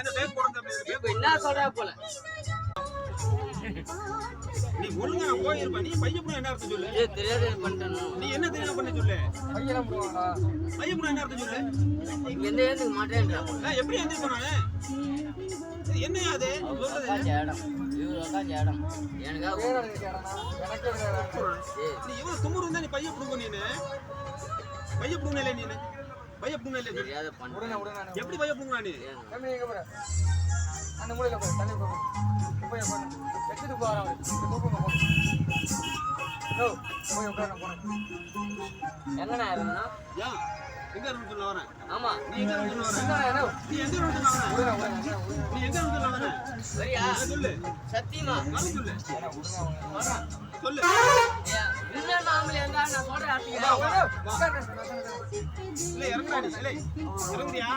என்ன சொல்ற போல நீ ஒழுங்கா போயிருப்ப. நீ பையப்புறம் என்ன அர்த்தம் சொல்லு? தெரியாது பண்ணிட்டேன். நீ என்ன தெரியாம பண்ண சொல்லு? பையப்புறம் என்ன அர்த்தம் சொல்லு? இங்க எந்த ஏந்துக்க மாட்டேன்றா. எப்படி எந்திரிப்ப நானு? என்னையா அது சொல்றது? இடம் இடம் எனக்காக நீ இவ்வளவு துமுறு இருந்தா நீ பையப்புடுங்க. நீனு பையப்புடுங்க இல்லை. நீனு பையப்புடுங்க இல்லை. தெரியாத பண்ண எப்படி பையப்புடுங்க நீ? அந்த மூலையில போய் தண்ணி போய் எடுத்துட்டு போறாங்க. போய் உட்கார போறேன். எங்கண்ணா இருந்தா ஏன் எங்க இருந்து சொல்ல வரேன்? ஆமா நீ எங்க இருந்து சொல்ல வரேன்? நீ எங்க இருந்து சொல்ல வரேன்? நீ எங்க இருந்து சொல்ல வரேன்? சரியா சொல்லு. சத்தியமா நானும் சொல்லு. சொல்லு. இன்னும் நாமளே இருந்தா நான் சொல்றேன். இல்ல இறங்குடா நீ. இல்லை இறங்குறியா?